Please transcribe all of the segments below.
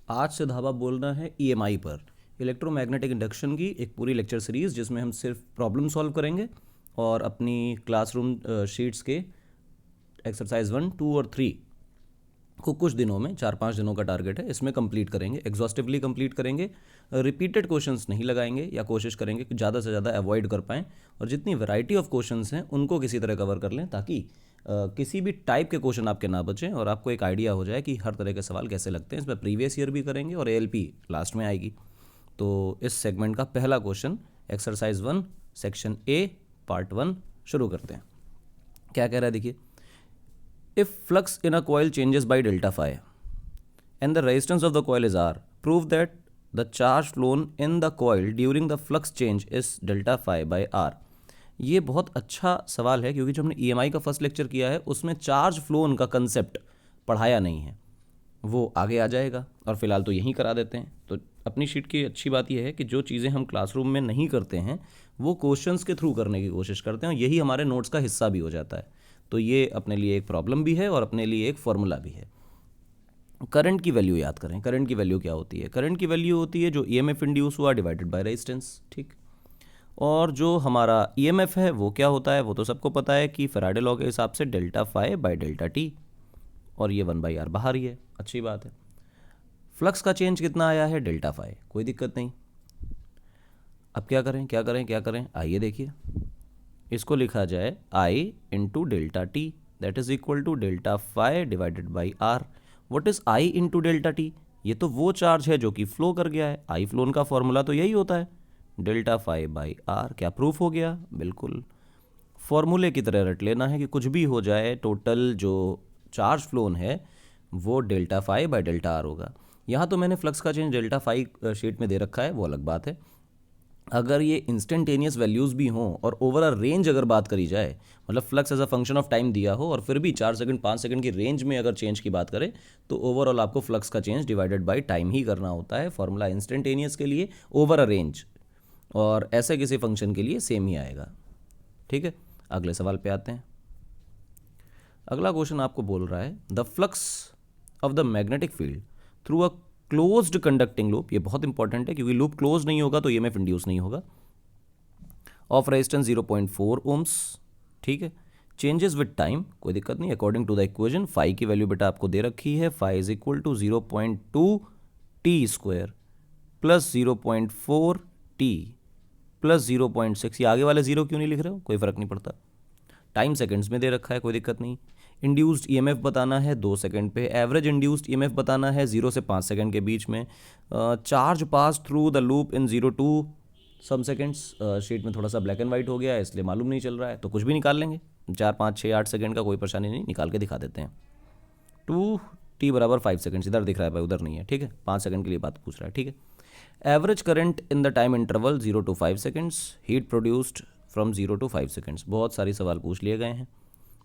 आज से धावा बोलना है ईएमआई पर, इलेक्ट्रोमैग्नेटिक इंडक्शन की एक पूरी लेक्चर सीरीज़ जिसमें हम सिर्फ प्रॉब्लम सॉल्व करेंगे और अपनी क्लासरूम शीट्स के एक्सरसाइज 1, 2 और 3 को कुछ दिनों में 4-5 दिनों का टारगेट है, इसमें कंप्लीट करेंगे, एग्जॉस्टिवली कंप्लीट करेंगे। रिपीटेड क्वेश्चंस नहीं लगाएंगे या कोशिश करेंगे कि ज़्यादा से ज़्यादा अवॉइड कर पाएँ और जितनी वैरायटी ऑफ क्वेश्चंस हैं उनको किसी तरह कवर कर लें ताकि किसी भी टाइप के क्वेश्चन आपके ना बचें और आपको एक आइडिया हो जाए कि हर तरह के सवाल कैसे लगते हैं। इसमें प्रीवियस ईयर भी करेंगे और एएलपी लास्ट में आएगी। तो इस सेगमेंट का पहला question exercise 1 section A part 1 शुरू करते हैं। क्या कह रहा है देखिए, if flux in a coil changes by delta phi and the resistance of the coil is R, prove that the charge flown in the coil during the flux change is delta phi by R। ये बहुत अच्छा सवाल है क्योंकि जो हमने EMI का first lecture किया है उसमें चार्ज फ्लोन का कंसेप्ट पढ़ाया नहीं है, वो आगे आ जाएगा और फिलहाल तो यहीं करा देते हैं। तो अपनी शीट की अच्छी बात यह है कि जो चीज़ें हम क्लासरूम में नहीं करते हैं वो क्वेश्चंस के थ्रू करने की कोशिश करते हैं और यही हमारे नोट्स का हिस्सा भी हो जाता है। तो ये अपने लिए एक प्रॉब्लम भी है और अपने लिए एक फॉर्मूला भी है। करंट की वैल्यू याद करें। करंट की वैल्यू क्या होती है? करंट की वैल्यू होती है जो ईएमएफ इंड्यूस हुआ डिवाइडेड बाय रेजिस्टेंस, ठीक। और जो हमारा ईएमएफ है वो क्या होता है, वो तो सबको पता है कि फैराडे लॉ के हिसाब से delta phi by delta t, और ये 1/r बाहर ही है, अच्छी बात है। फ्लक्स का चेंज कितना आया है? डेल्टा फाई, कोई दिक्कत नहीं। अब क्या करें क्या करें क्या करें, आइए देखिए, इसको लिखा जाए I into delta T that is equal to delta phi divided by R. What is I into delta T? ये तो वो चार्ज है जो कि फ्लो कर गया है। आई फ्लोन का फॉर्मूला तो यही होता है, डेल्टा फाई बाई आर। क्या प्रूफ हो गया? बिल्कुल फॉर्मूले की तरह रट लेना है कि कुछ भी हो जाए टोटल जो चार्ज फ्लोन है वो delta phi by delta r होगा। यहाँ तो मैंने फ्लक्स का चेंज डेल्टा फाई शीट में दे रखा है, वो अलग बात है। अगर ये इंस्टेंटेनियस वैल्यूज़ भी हों और ओवर अ रेंज अगर बात करी जाए, मतलब flux as a function of time दिया हो और फिर भी 4 सेकंड 5 सेकंड की रेंज में अगर चेंज की बात करें तो ओवरऑल आपको फ्लक्स का चेंज डिवाइडेड बाय टाइम ही करना होता है। फॉर्मूला इंस्टेंटेनियस के लिए ओवर अ रेंज और ऐसे किसी फंक्शन के लिए सेम ही आएगा, ठीक है। अगले सवाल पे आते हैं। अगला क्वेश्चन आपको बोल रहा है the flux of the magnetic field through a closed conducting loop, ये बहुत इंपॉर्टेंट है क्योंकि लूप क्लोज नहीं होगा तो ईएमएफ इंड्यूस नहीं होगा, ऑफ रेजिस्टेंस 0.4 ओम्स, ठीक है। चेंजेस विद टाइम, कोई दिक्कत नहीं, according to the equation phi की वैल्यू बेटा आपको दे रखी है, phi is equal to 0.2 t square plus 0.4 t plus 0.6। ये आगे वाले जीरो क्यों नहीं लिख रहे हो? कोई फर्क नहीं पड़ता। टाइम सेकंड्स में दे रखा है, कोई दिक्कत नहीं। इंड्यूस्ड ईएमएफ बताना है 2 सेकंड पे, एवरेज इंड्यूस्ड ईएमएफ बताना है 0 से 5 सेकंड के बीच में। Charge pass through the loop in 0 to some seconds. Sheet में थोड़ा सा ब्लैक एंड वाइट हो गया है इसलिए मालूम नहीं चल रहा है, तो कुछ भी निकाल लेंगे, 4, 5, 6, 8 सेकंड का कोई परेशानी नहीं, निकाल के दिखा देते हैं। 2t बराबर 5 सेकंड्स, इधर दिख रहा है भाई, उधर नहीं है, ठीक है। 5 सेकंड के लिए बात पूछ रहा है, ठीक है। Average current in the time interval 0 to 5 seconds, heat produced from 0 to 5 seconds. बहुत सारे सवाल पूछ लिए गए हैं,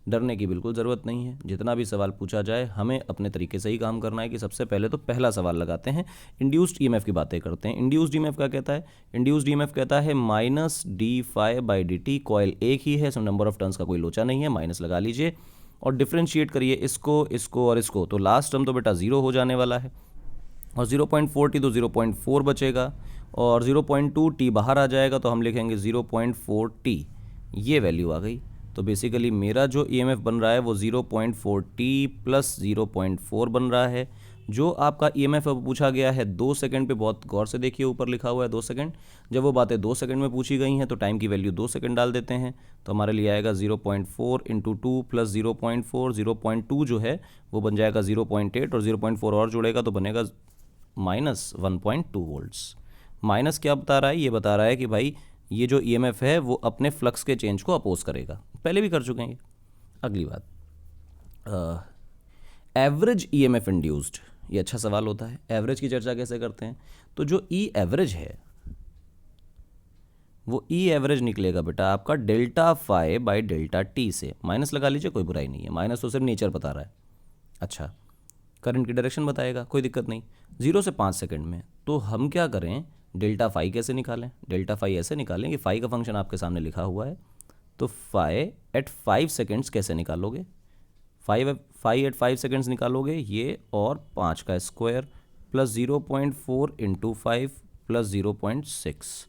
डरने की बिल्कुल ज़रूरत नहीं है। जितना भी सवाल पूछा जाए हमें अपने तरीके से ही काम करना है कि सबसे पहले तो पहला सवाल लगाते हैं, इंड्यूस्ड ईएमएफ की बातें करते हैं। इंड्यूस्ड ईएमएफ क्या कहता है? इंड्यूस्ड ईएमएफ कहता है minus d phi by d t. Coil एक ही है, इसमें नंबर ऑफ टर्न्स का कोई लोचा नहीं है, माइनस लगा लीजिए और डिफ्रेंशिएट करिए इसको, इसको और इसको, तो लास्ट टर्म तो बेटा 0 हो जाने वाला है और 0.4 टी तो 0.4 बचेगा और 0.2 टी बाहर आ जाएगा तो हम लिखेंगे 0.4 टी, ये वैल्यू आ गई। तो बेसिकली मेरा जो ईएमएफ बन रहा है वो 0.4 टी प्लस 0.4 बन रहा है। जो आपका ईएमएफ पूछा गया है 2 सेकंड पे, बहुत गौर से देखिए, ऊपर लिखा हुआ है 2 सेकंड। जब वो बातें 2 सेकंड में पूछी गई हैं तो टाइम की वैल्यू 2 सेकंड डाल देते हैं, तो हमारे लिए आएगा 0.4 इंटू 2 प्लस 0.4। 0.2 जो है वो बन जाएगा 0.8 और 0.4 और जुड़ेगा तो बनेगा माइनस 1.2 वोल्ट्स। माइनस क्या बता रहा है? ये बता रहा है कि भाई ये जो ईएमएफ है वो अपने फ्लक्स के चेंज को अपोज करेगा, पहले भी कर चुके हैं ये। अगली बात, एवरेज ईएमएफ इंड्यूस्ड, ये अच्छा सवाल होता है। एवरेज की चर्चा कैसे करते हैं? तो जो ई एवरेज है वो ई एवरेज निकलेगा बेटा आपका delta phi by delta t से। माइनस लगा लीजिए, कोई बुराई नहीं है, माइनस तो सिर्फ नेचर बता रहा है। अच्छा, करंट की डायरेक्शन बताएगा, कोई दिक्कत नहीं। 0 से 5 सेकंड में तो हम क्या करें, डेल्टा फाई कैसे निकालें? डेल्टा फाई ऐसे निकालें कि फाई का फंक्शन आपके सामने लिखा हुआ है, तो फाई एट 5 सेकंड्स कैसे निकालोगे? फाई एट 5 सेकंड्स निकालोगे ये, और 5 का स्क्वायर प्लस 0.4 इंटू 5 प्लस 0.6।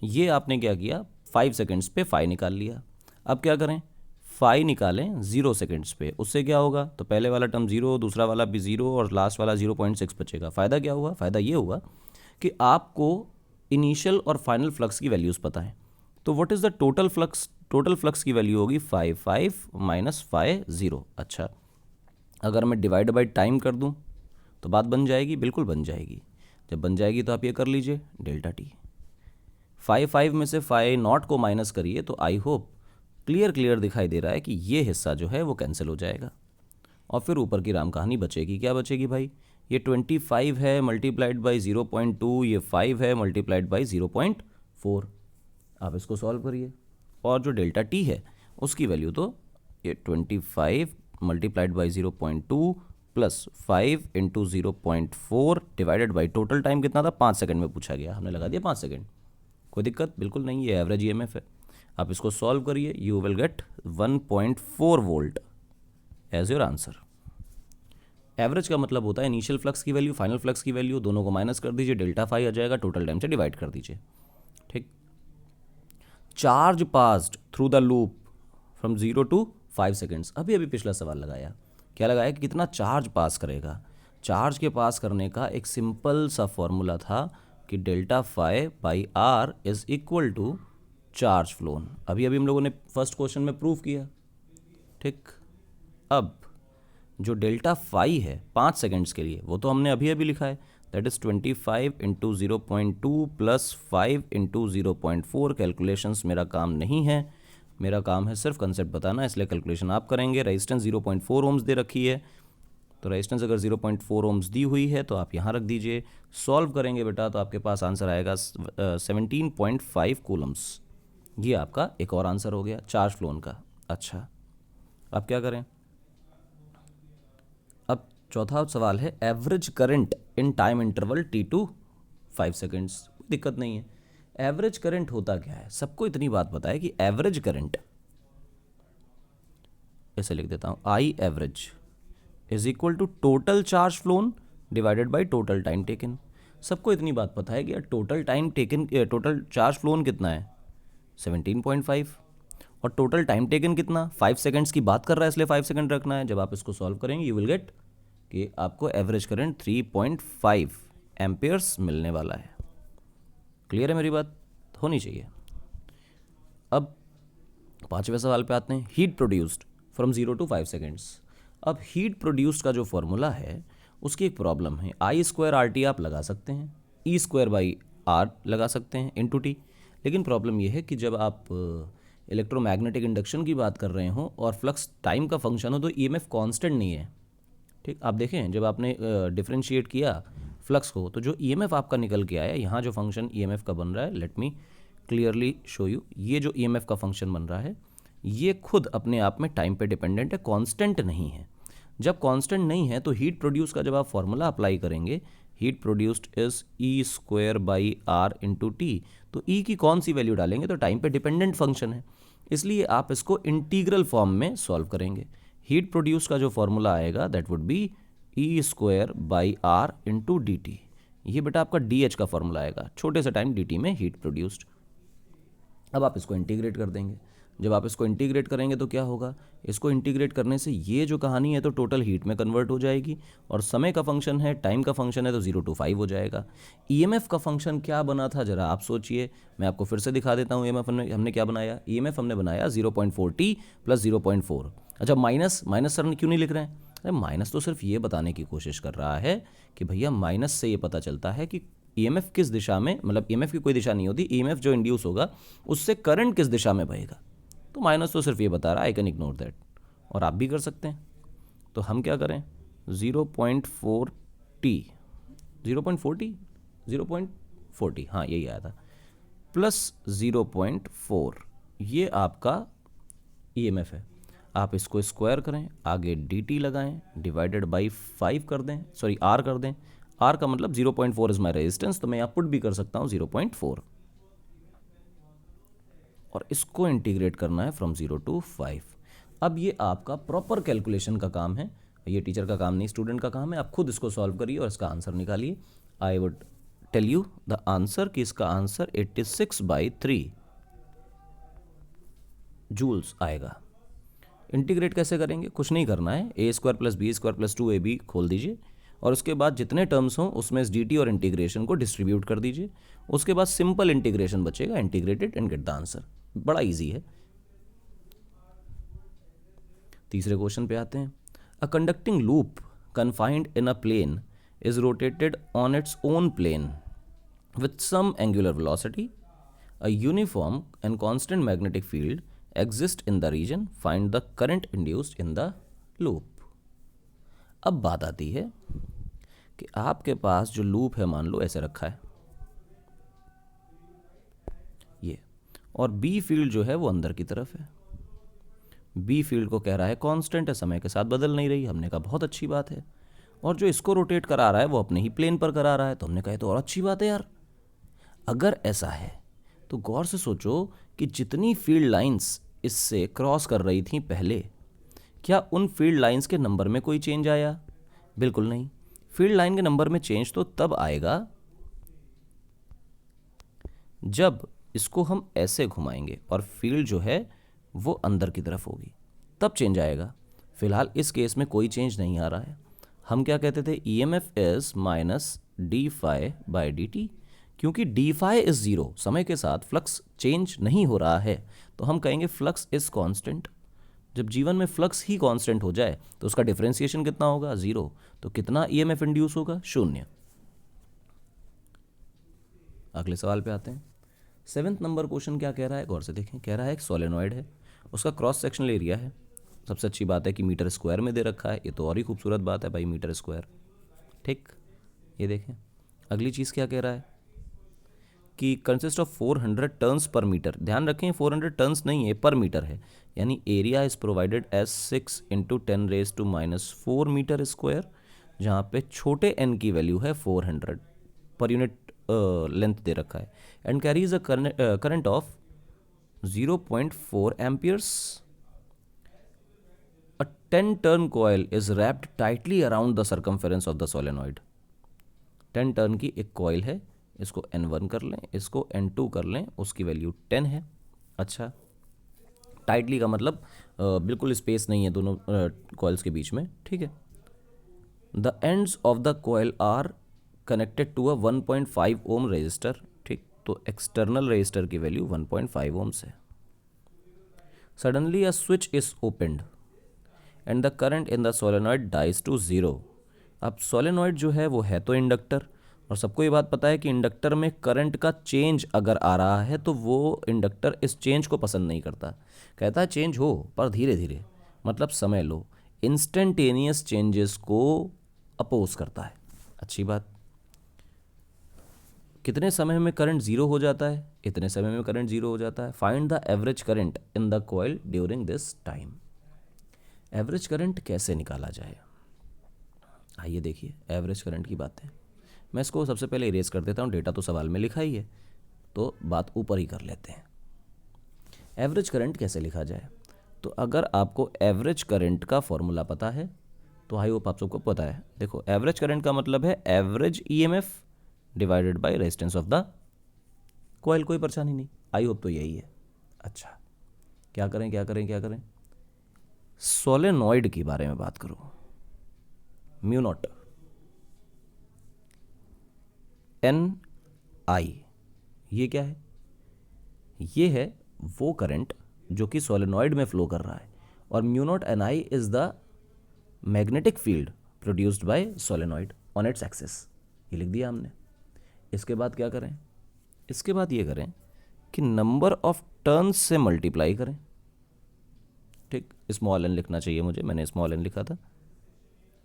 ये आपने क्या किया, 5 सेकेंड्स पे फाई निकाल लिया। अब क्या करें, फाई निकालें 0 सेकेंड्स पे, उससे क्या होगा, तो पहले वाला टर्म 0, दूसरा वाला भी 0 और लास्ट वाला 0.6 बचेगा। फ़ायदा क्या हुआ, फ़ायदा ये हुआ कि आपको इनिशियल और फाइनल फ्लक्स की वैल्यूज़ पता है। तो what is the total flux, total flux की वैल्यू होगी 5 माइनस 0। अच्छा, अगर मैं डिवाइड बाई टाइम कर दूं तो बात बन जाएगी, बिल्कुल बन जाएगी। जब बन जाएगी तो आप ये कर लीजिए डेल्टा टी। 5 में से 5 नॉट को माइनस करिए तो आई होप क्लियर दिखाई दे रहा है कि ये हिस्सा जो है वो कैंसिल हो जाएगा और फिर ऊपर की राम कहानी बचेगी। क्या बचेगी भाई, ये 25 है मल्टीप्लाइड बाई 0.2, ये 5 है मल्टीप्लाइड बाई 0.4। आप इसको सॉल्व करिए और जो डेल्टा टी है उसकी वैल्यू तो ये 25 multiplied by 0.2 plus 5 into 0.4 divided by total time कितना था, 5 सेकंड में पूछा गया, हमने लगा दिया 5 सेकंड। कोई दिक्कत बिल्कुल नहीं, ये एवरेज ईएमएफ है। आप इसको सॉल्व करिए, you will get 1.4 volt as your answer. Average का मतलब होता है इनिशियल फ्लक्स की वैल्यू, फाइनल फ्लक्स की वैल्यू, दोनों को माइनस कर दीजिए, डेल्टा फाई आ जाएगा, टोटल टाइम से डिवाइड कर दीजिए। ठीक। Charge passed through the loop from 0 to 5 seconds. अभी पिछला सवाल लगाया, क्या लगाया कि कितना चार्ज पास करेगा। चार्ज के पास करने का एक सिंपल सा फॉर्मूला था कि delta phi by R is equal to charge flown. अभी हम लोगों ने फर्स्ट क्वेश्चन में प्रूव किया। ठीक। अब जो डेल्टा फाई है 5 सेकेंड्स के लिए, वो तो हमने अभी लिखा है, that is 25 into 0.2 plus 5 into 0.4। Calculations मेरा काम नहीं है, मेरा काम है सिर्फ कंसेप्ट बताना, इसलिए कैलकुलेशन आप करेंगे। रेजिस्टेंस 0.4 ओम्स दे रखी है, तो रेजिस्टेंस अगर 0.4 ओम्स दी हुई है तो आप यहाँ रख दीजिए। सॉल्व करेंगे बेटा तो आपके पास आंसर आएगा 17.5 कूलम्स। ये आपका एक और आंसर हो गया चार्ज फ्लोन का। अच्छा, अब क्या करें, अब चौथा सवाल है average current in time interval t2 5 seconds. कोई दिक्कत नहीं है। एवरेज करंट होता क्या है, सबको इतनी बात पता है कि एवरेज करंट, ऐसे लिख देता हूं, I average is equal to total charge flown divided by total time taken. सबको इतनी बात पता है कि total time taken, total charge flown कितना है 17.5 और टोटल टाइम टेकन कितना, 5 सेकेंड्स की बात कर रहा है इसलिए 5 सेकेंड रखना है। जब आप इसको सॉल्व करेंगे यू विल गेट कि आपको एवरेज करंट 3.5 एम्पियर्स मिलने वाला है। क्लियर है मेरी बात, होनी चाहिए। अब 5वें सवाल पे आते हैं, heat produced from 0 to 5 seconds. अब हीट प्रोड्यूस्ड का जो फॉर्मूला है उसकी एक प्रॉब्लम है, I² RT आप लगा सकते हैं, E²/R लगा सकते हैं इंटू टी। लेकिन प्रॉब्लम यह है कि जब आप इलेक्ट्रोमैग्नेटिक इंडक्शन की बात कर रहे हो और फ्लक्स टाइम का फंक्शन हो तो ईएमएफ कांस्टेंट नहीं है। ठीक, आप देखें जब आपने डिफरेंशिएट किया फ्लक्स को तो जो ईएमएफ आपका निकल के आया, यहाँ जो फंक्शन ईएमएफ का बन रहा है, let me clearly show you, ये जो ईएमएफ का फंक्शन बन रहा है ये खुद अपने आप में टाइम पे डिपेंडेंट है, कांस्टेंट नहीं है। जब कांस्टेंट नहीं है तो हीट प्रोड्यूस का जब आप फॉर्मूला अप्लाई करेंगे, heat produced is E²/R into T, तो ई की कौन सी वैल्यू डालेंगे, तो टाइम पे डिपेंडेंट फंक्शन है, इसलिए आप इसको इंटीग्रल फॉर्म में सॉल्व करेंगे। हीट प्रोड्यूस का जो फॉर्मूला आएगा that would be E²/R into D T. ये बेटा आपका DH का फॉर्मूला आएगा, छोटे से टाइम dt में हीट प्रोड्यूस्ड। अब आप इसको इंटीग्रेट कर देंगे। जब आप इसको इंटीग्रेट करेंगे तो क्या होगा, इसको इंटीग्रेट करने से ये जो कहानी है तो टोटल हीट में कन्वर्ट हो जाएगी, और समय का फंक्शन है, टाइम का फंक्शन है, तो 0 to 5 हो जाएगा। ईएमएफ का फंक्शन क्या बना था जरा आप सोचिए, मैं आपको फिर से दिखा देता हूँ। ईएमएफ हमने क्या बनाया, ईएमएफ हमने बनाया 0.4t प्लस 0.4। अच्छा, माइनस सर क्यों नहीं लिख रहे हैं, अरे माइनस तो सिर्फ ये बताने की कोशिश कर रहा है कि भैया माइनस से ये पता चलता है कि ईएमएफ किस दिशा में, मतलब ईएमएफ की कोई दिशा नहीं होती, ईएमएफ जो इंड्यूस होगा उससे करंट किस दिशा में बहेगा, तो माइनस तो सिर्फ ये बता रहा है, आई कैन इग्नोर दैट। और आप भी कर सकते हैं, तो हम क्या करें 0.4t 0.4t हाँ यही आया था, प्लस 0.4, ये आपका ईएमएफ है। आप इसको स्क्वायर करें, आगे dt लगाएं, डिवाइडेड बाई 5 कर दें, सॉरी r कर दें। r का मतलब 0.4 इज माई रेजिस्टेंस, तो मैं यहाँ पुट भी कर सकता हूँ 0.4, और इसको इंटीग्रेट करना है फ्रॉम 0 to 5। अब ये आपका प्रॉपर कैलकुलेशन का काम है, ये टीचर का काम नहीं, स्टूडेंट का काम है। आप खुद इसको सॉल्व करिए और इसका आंसर निकालिए। I would tell you the answer कि इसका आंसर 86/3 जूल्स आएगा। इंटीग्रेट कैसे करेंगे? कुछ नहीं करना है, a² + b² + 2ab खोल दीजिए और उसके बाद जितने टर्म्स हों उसमें इस dt और इंटीग्रेशन को डिस्ट्रीब्यूट कर दीजिए। उसके बाद सिंपल इंटीग्रेशन बचेगा, integrated and get the answer. बड़ा इजी है। तीसरे क्वेश्चन पे आते हैं। A conducting loop confined in a plane is rotated on its own plane with some angular velocity. A uniform and constant magnetic field exists in the region. Find the current induced in the loop. अब बात आती है कि आपके पास जो loop है, मान लो ऐसे रखा है ये, और बी फील्ड जो है वो अंदर की तरफ है। बी फील्ड को कह रहा है कांस्टेंट है, समय के साथ बदल नहीं रही। हमने कहा बहुत अच्छी बात है। और जो इसको रोटेट करा रहा है वो अपने ही प्लेन पर करा रहा है, तो हमने कहा तो और अच्छी बात है यार। अगर ऐसा है तो गौर से सोचो कि जितनी फील्ड लाइंस इससे क्रॉस कर रही थी पहले, क्या उन फील्ड लाइंस के नंबर में कोई चेंज आया? बिल्कुल नहीं। फील्ड लाइन के नंबर में चेंज तो तब आएगा जब इसको हम ऐसे घुमाएंगे और फील्ड जो है वो अंदर की तरफ होगी, तब चेंज आएगा। फिलहाल इस केस में कोई चेंज नहीं आ रहा है। हम क्या कहते थे? EMF is -d∅/dt। क्योंकि d∅ इज जीरो, समय के साथ फ्लक्स चेंज नहीं हो रहा है, तो हम कहेंगे फ्लक्स इज कांस्टेंट। जब जीवन में फ्लक्स ही कांस्टेंट हो जाए तो उसका डिफरेंशिएशन कितना होगा? जीरो। तो कितना EMF इंड्यूस होगा? 0। अगले सवाल पे आते हैं। 7th नंबर क्वेश्चन क्या कह रहा है? गौर से देखें। कह रहा है एक सोलेनॉइड है, उसका क्रॉस सेक्शनल एरिया है। सबसे अच्छी बात है कि मीटर स्क्वायर में दे रखा है, ये तो और ही खूबसूरत बात है भाई, मीटर स्क्वायर। ठीक, ये देखें। अगली चीज़ क्या कह रहा है कि consist of 400 turns per metre. ध्यान रखें 400 टर्न्स नहीं है, पर मीटर है। यानी area is provided as 6 × 10⁻⁻⁴ metre square, जहाँ पे छोटे n की वैल्यू है 400 पर यूनिट लेंथ दे रखा है। And carries a current of 0.4 amperes. A 10 turn coil is wrapped tightly around the circumference of the solenoid. 10 turn की एक कॉयल है, इसको N1 कर लें, इसको N2 कर लें, उसकी वैल्यू 10 है। अच्छा, टाइटली का मतलब बिल्कुल स्पेस नहीं है दोनों कॉइल्स के बीच में। ठीक है। The ends of the coil are connected to a 1.5 ohm resistor. ठीक, तो एक्सटर्नल रेजिस्टर की वैल्यू 1.5 ओम्स है। Suddenly a switch is opened and the current in the solenoid dies to 0। अब सोलेनॉइड जो है वो है तो इंडक्टर, और सबको ये बात पता है कि इंडक्टर में करंट का चेंज अगर आ रहा है तो वो इंडक्टर इस चेंज को पसंद नहीं करता। कहता है चेंज हो पर धीरे धीरे, मतलब समय लो। इंस्टेंटेनियस चेंजेस को अपोज करता है। अच्छी बात। कितने समय में करंट जीरो हो जाता है? इतने समय में करंट जीरो हो जाता है। Find the average current in the coil during this time. Average current कैसे निकाला जाए? आइए देखिए एवरेज करंट की बात है। मैं इसको सबसे पहले इरेज कर देता हूँ, डेटा तो सवाल में लिखा ही है, तो बात ऊपर ही कर लेते हैं। एवरेज करंट कैसे लिखा जाए? तो अगर आपको एवरेज करंट का फॉर्मूला पता है तो आई होप आप सबको पता है। देखो एवरेज करंट का मतलब है average EMF divided by resistance of the coil. कोई परेशानी नहीं, आई होप तो यही है। अच्छा, क्या करें क्या करें क्या करें? सोलेनॉइड के बारे में बात करो। म्यू नॉट NI, ये क्या है? ये है वो करंट जो कि सोलेनॉइड में फ्लो कर रहा है, और mu naught NI is the magnetic field produced by solenoid on its axis. ये लिख दिया हमने। इसके बाद क्या करें? इसके बाद ये करें कि नंबर ऑफ टर्न्स से मल्टीप्लाई करें। ठीक, स्मॉल n लिखना चाहिए मुझे, मैंने स्मॉल n लिखा था।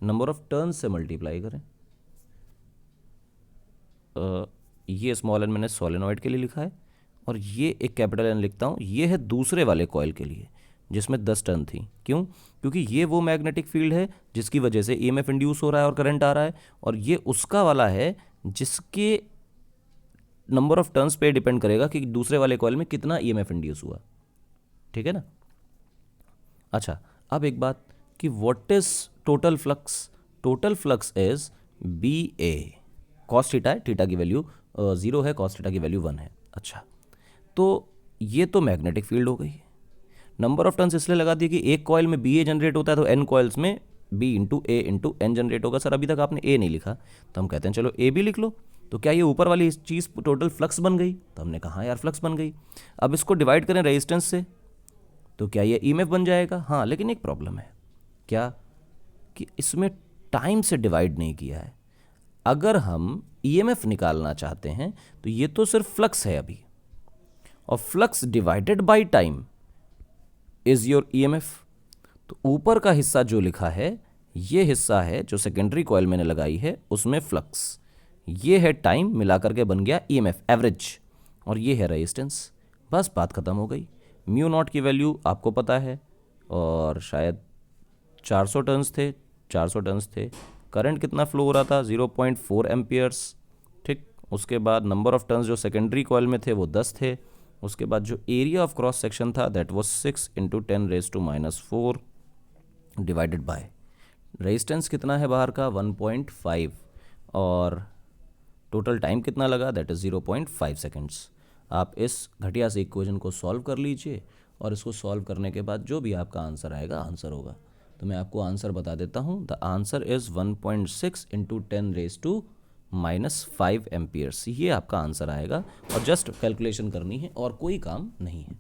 नंबर ऑफ टर्न्स से मल्टीप्लाई करें। ये स्मॉल n मैंने सोलेनॉइड के लिए लिखा है, और ये एक कैपिटल N लिखता हूँ, ये है दूसरे वाले कॉइल के लिए जिसमें 10 टर्न थी। क्यों? क्योंकि ये वो मैग्नेटिक फील्ड है जिसकी वजह से EMF इंड्यूस हो रहा है और करंट आ रहा है, और ये उसका वाला है जिसके नंबर ऑफ टर्न्स पे डिपेंड करेगा कि दूसरे वाले कॉइल में कितना EMF इंड्यूस हुआ। ठीक है ना? अच्छा, अब एक बात कि what is total flux is B A, cos theta है, थीटा की वैल्यू 0 है, कॉस थीटा की वैल्यू 1 है। अच्छा, तो ये तो मैग्नेटिक फील्ड हो गई। नंबर ऑफ टर्न्स इसलिए लगा दिए कि एक कॉइल में बी ए जनरेट होता है तो एन कॉइल्स में बी इंटू ए इंटू एन जनरेट होगा। सर अभी तक आपने ए नहीं लिखा, तो हम कहते हैं चलो ए भी लिख लो। तो क्या ये ऊपर वाली चीज़ टोटल फ्लक्स बन गई? तो हमने कहा यार फ्लक्स बन गई। अब इसको डिवाइड करें रेजिस्टेंस से तो क्या ये ईएमएफ बन जाएगा? हाँ, लेकिन एक प्रॉब्लम है, क्या कि इसमें टाइम से डिवाइड नहीं किया है। अगर हम ईएमएफ निकालना चाहते हैं तो ये तो सिर्फ फ्लक्स है अभी, और flux divided by time is your EMF. तो ऊपर का हिस्सा जो लिखा है, ये हिस्सा है जो सेकेंडरी कॉइल मैंने लगाई है उसमें फ्लक्स, ये है टाइम, मिलाकर के बन गया ईएमएफ एवरेज, और ये है रेजिस्टेंस। बस बात खत्म हो गई। म्यू नॉट की वैल्यू आपको पता है, और शायद 400 टर्न्स थे। करंट कितना फ्लो हो रहा था? 0.4 एम्पियर्स। ठीक, उसके बाद नंबर ऑफ टर्न्स जो सेकेंडरी कॉइल में थे वो 10 थे। उसके बाद जो एरिया ऑफ क्रॉस सेक्शन था that was 6 × 10⁻⁴ divided by resistance कितना है बाहर का? 1.5, और टोटल टाइम कितना लगा? That is 0.5 seconds. आप इस घटिया से इक्वेशन को सॉल्व कर लीजिए, और इसको सॉल्व करने के बाद जो भी आपका आंसर आएगा आंसर होगा। तो मैं आपको आंसर बता देता हूँ। The answer is 1.6 × 10⁻⁵ amperes. ये आपका आंसर आएगा, और जस्ट कैलकुलेशन करनी है और कोई काम नहीं है।